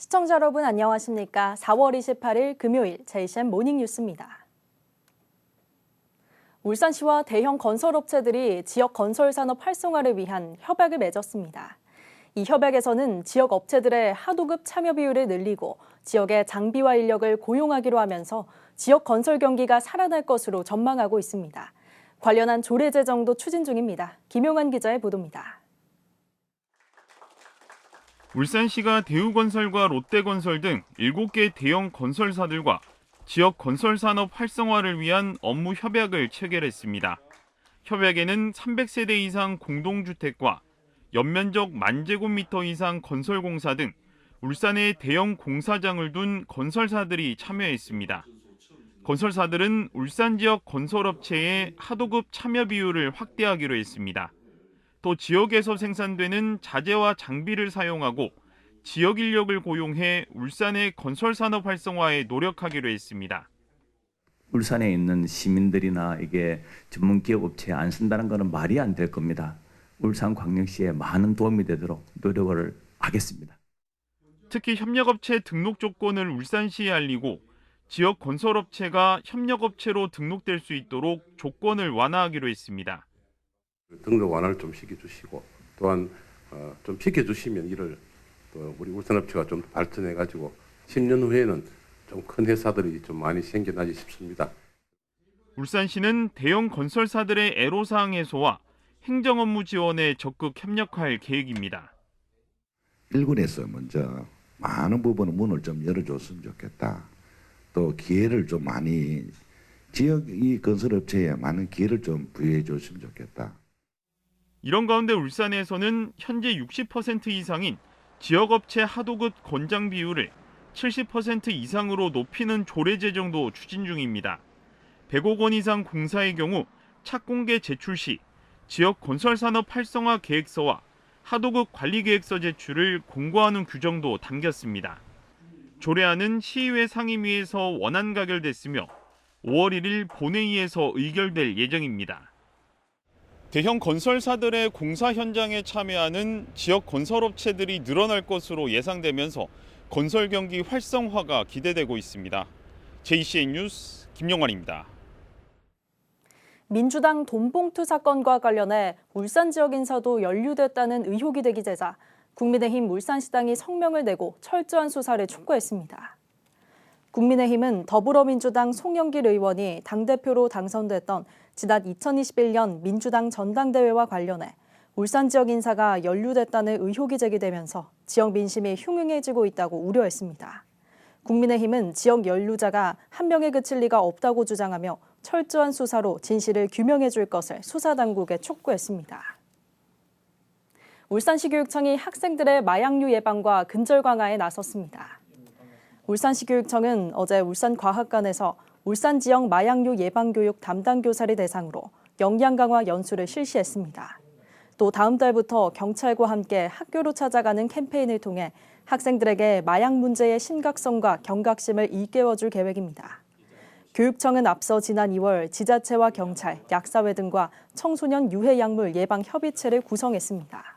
시청자 여러분 안녕하십니까? 4월 28일 금요일 JCN 모닝뉴스입니다. 울산시와 대형 건설업체들이 지역 건설산업 활성화를 위한 협약을 맺었습니다. 이 협약에서는 지역 업체들의 하도급 참여 비율을 늘리고 지역의 장비와 인력을 고용하기로 하면서 지역 건설 경기가 살아날 것으로 전망하고 있습니다. 관련한 조례 제정도 추진 중입니다. 김용환 기자의 보도입니다. 울산시가 대우건설과 롯데건설 등 7개 대형 건설사들과 지역 건설산업 활성화를 위한 업무 협약을 체결했습니다. 협약에는 300세대 이상 공동주택과 연면적 10,000제곱미터 이상 건설공사 등 울산의 대형 공사장을 둔 건설사들이 참여했습니다. 건설사들은 울산 지역 건설업체의 하도급 참여 비율을 확대하기로 했습니다. 또 지역에서 생산되는 자재와 장비를 사용하고 지역 인력을 고용해 울산의 건설산업 활성화에 노력하기로 했습니다. 울산에 있는 시민들이나 이게 전문기업 업체에 안 쓴다는 것은 말이 안 될 겁니다. 울산광역시에 많은 도움이 되도록 노력을 하겠습니다. 특히 협력업체 등록 조건을 울산시에 알리고 지역 건설업체가 협력업체로 등록될 수 있도록 조건을 완화하기로 했습니다. 등록 완화를 좀 시켜주시고 또한 좀 시켜주시면 이를 또 우리 울산업체가 좀 발전해가지고 10년 후에는 좀 큰 회사들이 좀 많이 생겨나지 싶습니다. 울산시는 대형 건설사들의 애로사항 해소와 행정업무 지원에 적극 협력할 계획입니다. 1군에서 먼저 많은 부분의 문을 좀 열어줬으면 좋겠다. 또 기회를 좀 많이 지역 이 건설업체에 많은 기회를 좀 부여해 줬으면 좋겠다. 이런 가운데 울산에서는 현재 60% 이상인 지역업체 하도급 권장 비율을 70% 이상으로 높이는 조례 제정도 추진 중입니다. 100억 원 이상 공사의 경우 착공계 제출 시 지역 건설산업 활성화 계획서와 하도급 관리계획서 제출을 공고하는 규정도 담겼습니다. 조례안은 시의회 상임위에서 원안 가결됐으며 5월 1일 본회의에서 의결될 예정입니다. 대형 건설사들의 공사 현장에 참여하는 지역 건설업체들이 늘어날 것으로 예상되면서 건설 경기 활성화가 기대되고 있습니다. JCN 뉴스 김용환입니다. 민주당 돈봉투 사건과 관련해 울산 지역 인사도 연루됐다는 의혹이 대기되자 국민의힘 울산시당이 성명을 내고 철저한 수사를 촉구했습니다. 국민의힘은 더불어민주당 송영길 의원이 당대표로 당선됐던 지난 2021년 민주당 전당대회와 관련해 울산 지역 인사가 연루됐다는 의혹이 제기되면서 지역 민심이 흉흉해지고 있다고 우려했습니다. 국민의힘은 지역 연루자가 한 명에 그칠 리가 없다고 주장하며 철저한 수사로 진실을 규명해 줄 것을 수사당국에 촉구했습니다. 울산시 교육청이 학생들의 마약류 예방과 근절 강화에 나섰습니다. 울산시 교육청은 어제 울산과학관에서 울산 지역 마약류 예방교육 담당 교사를 대상으로 역량 강화 연수를 실시했습니다. 또 다음 달부터 경찰과 함께 학교로 찾아가는 캠페인을 통해 학생들에게 마약 문제의 심각성과 경각심을 일깨워줄 계획입니다. 교육청은 앞서 지난 2월 지자체와 경찰, 약사회 등과 청소년 유해 약물 예방 협의체를 구성했습니다.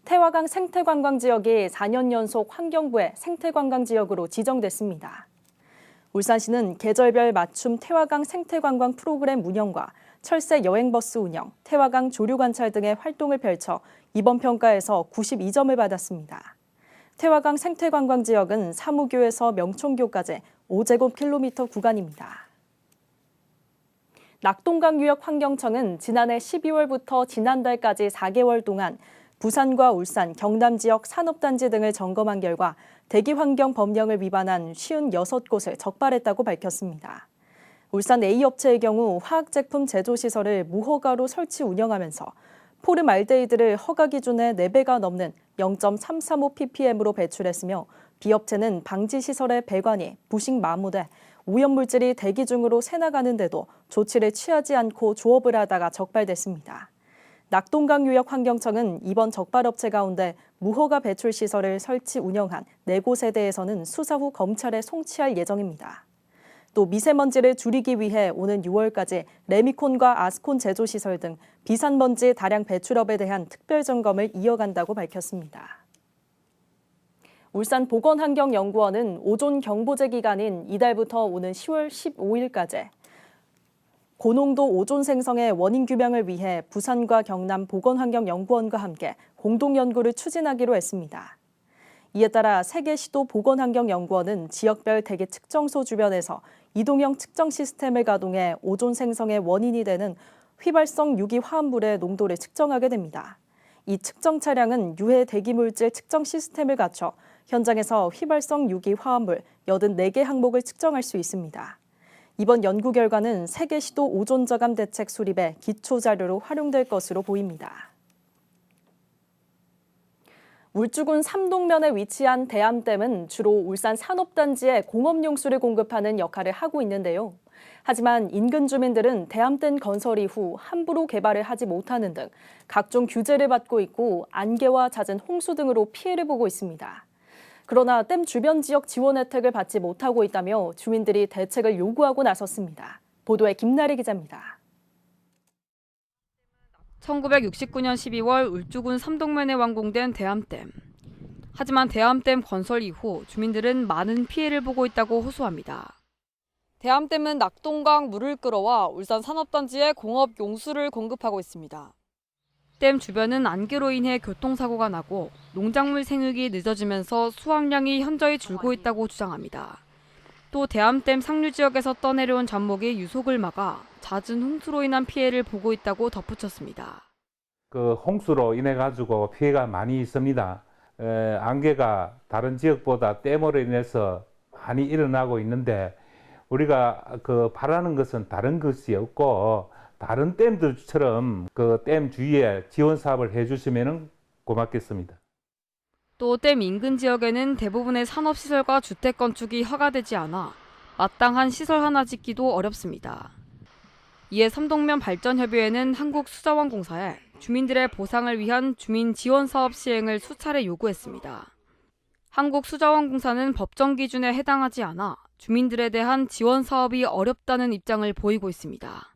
태화강 생태관광지역이 4년 연속 환경부의 생태관광지역으로 지정됐습니다. 울산시는 계절별 맞춤 태화강 생태관광 프로그램 운영과 철새 여행버스 운영, 태화강 조류관찰 등의 활동을 펼쳐 이번 평가에서 92점을 받았습니다. 태화강 생태관광지역은 사무교에서 명촌교까지 5제곱킬로미터 구간입니다. 낙동강유역 환경청은 지난해 12월부터 지난달까지 4개월 동안 부산과 울산, 경남 지역 산업단지 등을 점검한 결과 대기환경 법령을 위반한 56곳을 적발했다고 밝혔습니다. 울산 A업체의 경우 화학제품 제조시설을 무허가로 설치 운영하면서 포름알데히드를 허가 기준의 4배가 넘는 0.335ppm으로 배출했으며 B업체는 방지시설의 배관이 부식 마모돼 오염물질이 대기 중으로 새나가는데도 조치를 취하지 않고 조업을 하다가 적발됐습니다. 낙동강유역 환경청은 이번 적발업체 가운데 무허가 배출 시설을 설치 운영한 4곳에 대해서는 수사 후 검찰에 송치할 예정입니다. 또 미세먼지를 줄이기 위해 오는 6월까지 레미콘과 아스콘 제조시설 등 비산먼지 다량 배출업에 대한 특별 점검을 이어간다고 밝혔습니다. 울산보건환경연구원은 오존 경보제 기간인 이달부터 오는 10월 15일까지 고농도 오존 생성의 원인 규명을 위해 부산과 경남 보건환경연구원과 함께 공동 연구를 추진하기로 했습니다. 이에 따라 세계시도 보건환경연구원은 지역별 대기 측정소 주변에서 이동형 측정 시스템을 가동해 오존 생성의 원인이 되는 휘발성 유기 화합물의 농도를 측정하게 됩니다. 이 측정 차량은 유해 대기물질 측정 시스템을 갖춰 현장에서 휘발성 유기 화합물 84개 항목을 측정할 수 있습니다. 이번 연구 결과는 세계시도 오존 저감 대책 수립의 기초 자료로 활용될 것으로 보입니다. 울주군 삼동면에 위치한 대암댐은 주로 울산 산업단지에 공업용수를 공급하는 역할을 하고 있는데요. 하지만 인근 주민들은 대암댐 건설 이후 함부로 개발을 하지 못하는 등 각종 규제를 받고 있고 안개와 잦은 홍수 등으로 피해를 보고 있습니다. 그러나 댐 주변 지역 지원 혜택을 받지 못하고 있다며 주민들이 대책을 요구하고 나섰습니다. 보도에 김나리 기자입니다. 1969년 12월 울주군 삼동면에 완공된 대암댐. 하지만 대암댐 건설 이후 주민들은 많은 피해를 보고 있다고 호소합니다. 대암댐은 낙동강 물을 끌어와 울산 산업단지에 공업 용수를 공급하고 있습니다. 댐 주변은 안개로 인해 교통사고가 나고 농작물 생육이 늦어지면서 수확량이 현저히 줄고 있다고 주장합니다. 또 대암댐 상류 지역에서 떠내려온 잔목이 유속을 막아 잦은 홍수로 인한 피해를 보고 있다고 덧붙였습니다. 그 홍수로 인해 가지고 피해가 많이 있습니다. 안개가 다른 지역보다 댐으로 인해서 많이 일어나고 있는데 우리가 바라는 것은 다른 것이 없고 다른 댐들처럼 그 댐 주위에 지원 사업을 해주시면 고맙겠습니다. 또 댐 인근 지역에는 대부분의 산업시설과 주택 건축이 허가되지 않아 마땅한 시설 하나 짓기도 어렵습니다. 이에 삼동면 발전협의회는 한국수자원공사에 주민들의 보상을 위한 주민 지원 사업 시행을 수차례 요구했습니다. 한국수자원공사는 법정 기준에 해당하지 않아 주민들에 대한 지원 사업이 어렵다는 입장을 보이고 있습니다.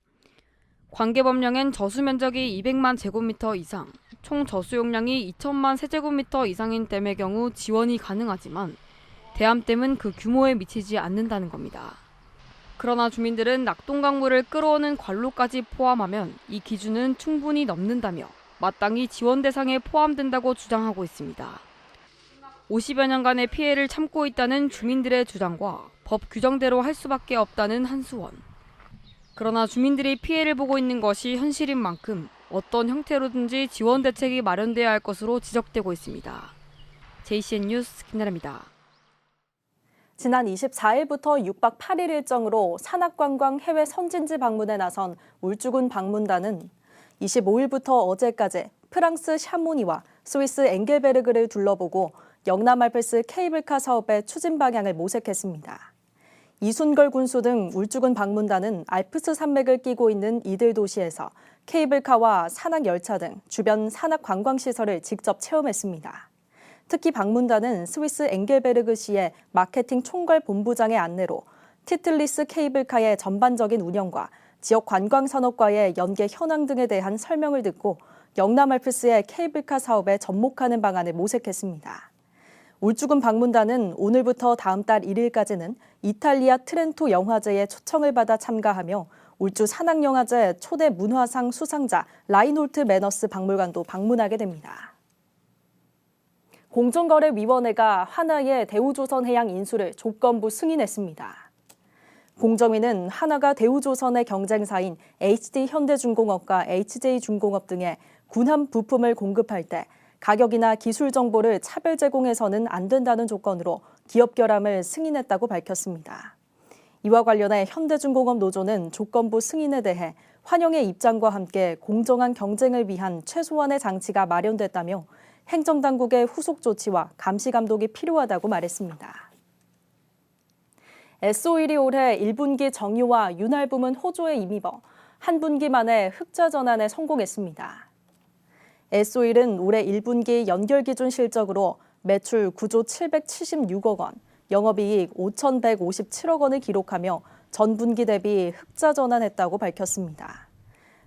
관계법령엔 저수 면적이 200만 제곱미터 이상, 총 저수 용량이 2천만 세제곱미터 이상인 댐의 경우 지원이 가능하지만 대암댐은 그 규모에 미치지 않는다는 겁니다. 그러나 주민들은 낙동강물을 끌어오는 관로까지 포함하면 이 기준은 충분히 넘는다며 마땅히 지원 대상에 포함된다고 주장하고 있습니다. 50여 년간의 피해를 참고 있다는 주민들의 주장과 법 규정대로 할 수밖에 없다는 한수원. 그러나 주민들이 피해를 보고 있는 것이 현실인 만큼 어떤 형태로든지 지원 대책이 마련돼야 할 것으로 지적되고 있습니다. JCN 뉴스 김나라입니다. 지난 24일부터 6박 8일 일정으로 산악관광 해외 선진지 방문에 나선 울주군 방문단은 25일부터 어제까지 프랑스 샤모니와 스위스 엥겔베르그를 둘러보고 영남알프스 케이블카 사업의 추진 방향을 모색했습니다. 이순걸 군수 등 울주군 방문단은 알프스 산맥을 끼고 있는 이들 도시에서 케이블카와 산악열차 등 주변 산악관광시설을 직접 체험했습니다. 특히 방문단은 스위스 엥겔베르그시의 마케팅 총괄 본부장의 안내로 티틀리스 케이블카의 전반적인 운영과 지역 관광산업과의 연계 현황 등에 대한 설명을 듣고 영남알프스의 케이블카 사업에 접목하는 방안을 모색했습니다. 울주군 방문단은 오늘부터 다음 달 1일까지는 이탈리아 트렌토 영화제에 초청을 받아 참가하며 울주 산악영화제 초대 문화상 수상자 라인홀트 매너스 박물관도 방문하게 됩니다. 공정거래위원회가 하나의 대우조선해양 인수를 조건부 승인했습니다. 공정위는 하나가 대우조선의 경쟁사인 HD현대중공업과 HJ중공업 등의 군함 부품을 공급할 때 가격이나 기술 정보를 차별 제공해서는 안 된다는 조건으로 기업 결함을 승인했다고 밝혔습니다. 이와 관련해 현대중공업 노조는 조건부 승인에 대해 환영의 입장과 함께 공정한 경쟁을 위한 최소한의 장치가 마련됐다며 행정당국의 후속 조치와 감시 감독이 필요하다고 말했습니다. S-오일이 올해 1분기 정유와 윤활 부문 호조에 힘입어 한 분기 만에 흑자 전환에 성공했습니다. S-오일은 올해 1분기 연결 기준 실적으로 매출 9조 776억 원, 영업이익 5,157억 원을 기록하며 전분기 대비 흑자 전환했다고 밝혔습니다.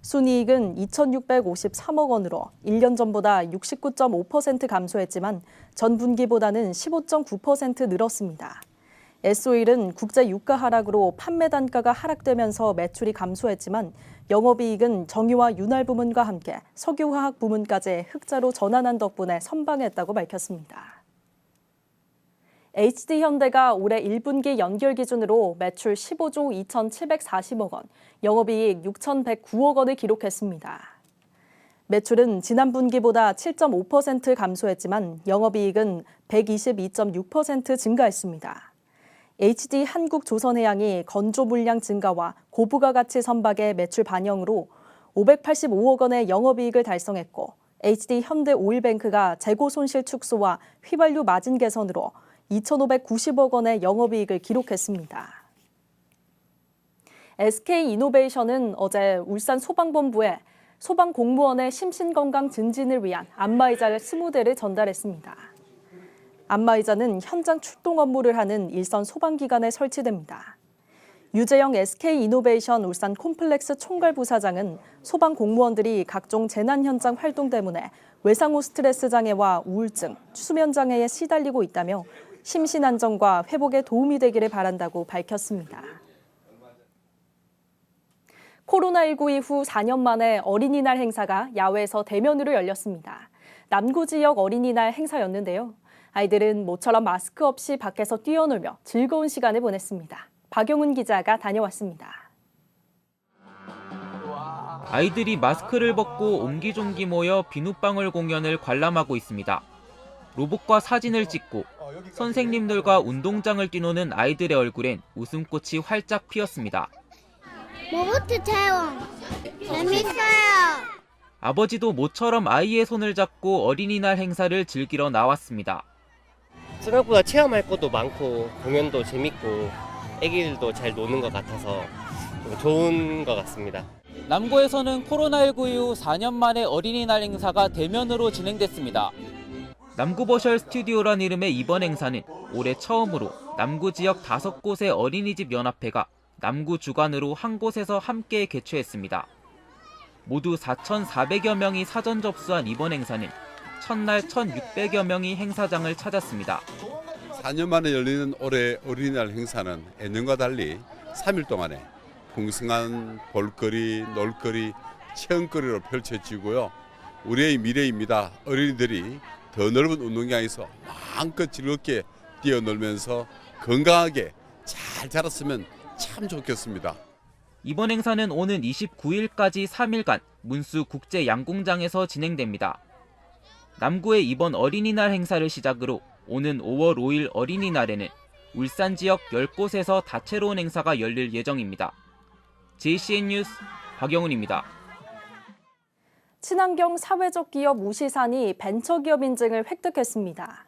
순이익은 2,653억 원으로 1년 전보다 69.5% 감소했지만 전 분기보다는 15.9% 늘었습니다. S-오일은 국제 유가 하락으로 판매 단가가 하락되면서 매출이 감소했지만 영업이익은 정유와 윤활 부문과 함께 석유화학 부문까지 흑자로 전환한 덕분에 선방했다고 밝혔습니다. HD현대가 올해 1분기 연결 기준으로 매출 15조 2,740억 원, 영업이익 6,109억 원을 기록했습니다. 매출은 지난 분기보다 7.5% 감소했지만 영업이익은 122.6% 증가했습니다. HD 한국조선해양이 건조 물량 증가와 고부가 가치 선박의 매출 반영으로 585억 원의 영업이익을 달성했고 HD 현대오일뱅크가 재고 손실 축소와 휘발유 마진 개선으로 2,590억 원의 영업이익을 기록했습니다. SK이노베이션은 어제 울산 소방본부에 소방공무원의 심신건강 증진을 위한 안마의자 20대를 전달했습니다. 안마의자는 현장 출동 업무를 하는 일선 소방기관에 설치됩니다. 유재영 SK이노베이션 울산 콤플렉스 총괄부사장은 소방공무원들이 각종 재난 현장 활동 때문에 외상 후 스트레스 장애와 우울증, 수면 장애에 시달리고 있다며 심신 안정과 회복에 도움이 되기를 바란다고 밝혔습니다. 코로나19 이후 4년 만에 어린이날 행사가 야외에서 대면으로 열렸습니다. 남구 지역 어린이날 행사였는데요. 아이들은 모처럼 마스크 없이 밖에서 뛰어놀며 즐거운 시간을 보냈습니다. 박용훈 기자가 다녀왔습니다. 아이들이 마스크를 벗고 옹기종기 모여 비눗방울 공연을 관람하고 있습니다. 로봇과 사진을 찍고 선생님들과 운동장을 뛰노는 아이들의 얼굴엔 웃음꽃이 활짝 피었습니다. 로봇 체험 재밌어요. 아버지도 모처럼 아이의 손을 잡고 어린이날 행사를 즐기러 나왔습니다. 생각보다 체험할 것도 많고 공연도 재밌고 애기들도 잘 노는 것 같아서 좀 좋은 것 같습니다. 남구에서는 코로나19 이후 4년 만에 어린이날 행사가 대면으로 진행됐습니다. 남구버셜 스튜디오란 이름의 이번 행사는 올해 처음으로 남구 지역 5곳의 어린이집 연합회가 남구 주관으로 한 곳에서 함께 개최했습니다. 모두 4,400여 명이 사전 접수한 이번 행사는 첫날 1,600여 명이 행사장을 찾았습니다. 4년 만에 열리는 올해 어린이날 행사는 예년과 달리 3일 동안에 풍성한 볼거리, 놀거리, 체험거리로 펼쳐지고요. 우리의 미래입니다. 어린이들이 더 넓은 운동장에서 마음껏 즐겁게 뛰어놀면서 건강하게 잘 자랐으면 참 좋겠습니다. 이번 행사는 오는 29일까지 3일간 문수 국제 양궁장에서 진행됩니다. 남구의 이번 어린이날 행사를 시작으로 오는 5월 5일 어린이날에는 울산 지역 10곳에서 다채로운 행사가 열릴 예정입니다. JCN 뉴스 박영훈입니다. 친환경 사회적 기업 우시산이 벤처기업 인증을 획득했습니다.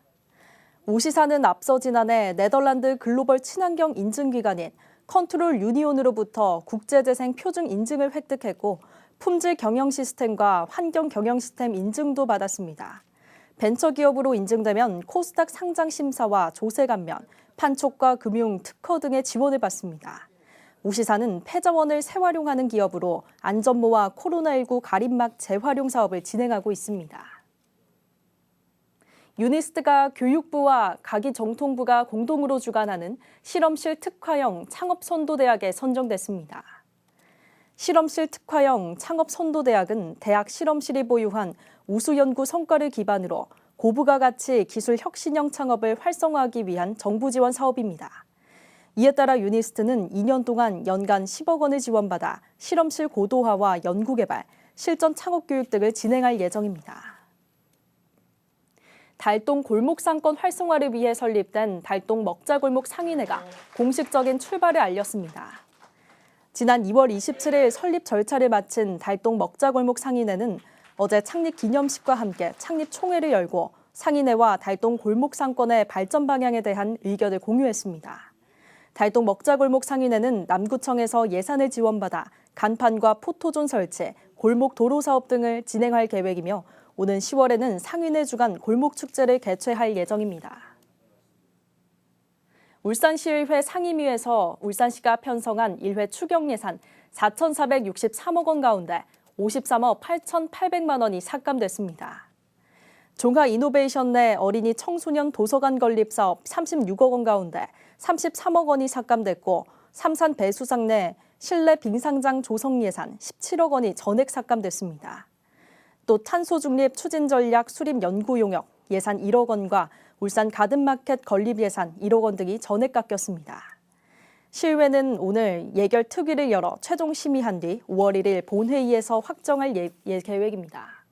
우시산은 앞서 지난해 네덜란드 글로벌 친환경 인증기관인 컨트롤 유니온으로부터 국제재생 표준 인증을 획득했고 품질 경영 시스템과 환경 경영 시스템 인증도 받았습니다. 벤처기업으로 인증되면 코스닥 상장 심사와 조세 감면, 판촉과 금융, 특허 등의 지원을 받습니다. 우시산은 폐자원을 재활용하는 기업으로 안전모와 코로나19 가림막 재활용 사업을 진행하고 있습니다. 유니스트가 교육부와 가기정통부가 공동으로 주관하는 실험실 특화형 창업선도대학에 선정됐습니다. 실험실 특화형 창업선도대학은 대학 실험실이 보유한 우수연구 성과를 기반으로 고부가 가치 기술 혁신형 창업을 활성화하기 위한 정부 지원 사업입니다. 이에 따라 유니스트는 2년 동안 연간 10억 원을 지원받아 실험실 고도화와 연구개발, 실전 창업 교육 등을 진행할 예정입니다. 달동 골목 상권 활성화를 위해 설립된 달동 먹자골목 상인회가 공식적인 출발을 알렸습니다. 지난 2월 27일 설립 절차를 마친 달동 먹자골목 상인회는 어제 창립 기념식과 함께 창립 총회를 열고 상인회와 달동 골목 상권의 발전 방향에 대한 의견을 공유했습니다. 달동 먹자골목 상인회는 남구청에서 예산을 지원받아 간판과 포토존 설치, 골목 도로 사업 등을 진행할 계획이며 오는 10월에는 상인회 주간 골목 축제를 개최할 예정입니다. 울산시의회 상임위에서 울산시가 편성한 1회 추경 예산 4,463억 원 가운데 53억 8,800만 원이 삭감됐습니다. 종합이노베이션 내 어린이 청소년 도서관 건립 사업 36억 원 가운데 33억 원이 삭감됐고 삼산 배수상 내 실내 빙상장 조성 예산 17억 원이 전액 삭감됐습니다. 또 탄소 중립 추진 전략 수립 연구 용역 예산 1억 원과 울산 가든마켓 건립 예산 1억 원 등이 전액 깎였습니다. 시의회는 오늘 예결 특위를 열어 최종 심의한 뒤 5월 1일 본회의에서 확정할 계획입니다.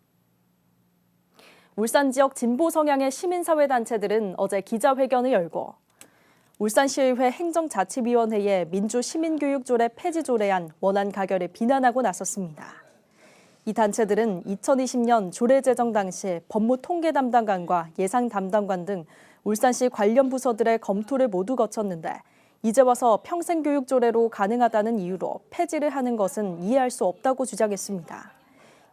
울산 지역 진보 성향의 시민사회단체들은 어제 기자회견을 열고 울산시의회 행정자치위원회의 민주시민교육조례 폐지조례안 원안 가결을 비난하고 나섰습니다. 이 단체들은 2020년 조례 제정 당시 법무통계 담당관과 예상 담당관 등 울산시 관련 부서들의 검토를 모두 거쳤는데 이제 와서 평생교육조례로 가능하다는 이유로 폐지를 하는 것은 이해할 수 없다고 주장했습니다.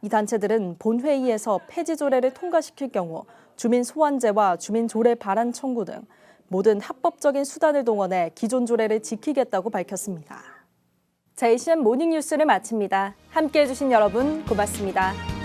이 단체들은 본회의에서 폐지조례를 통과시킬 경우 주민 소환제와 주민조례 발안 청구 등 모든 합법적인 수단을 동원해 기존 조례를 지키겠다고 밝혔습니다. JCN 모닝뉴스를 마칩니다. 함께해 주신 여러분 고맙습니다.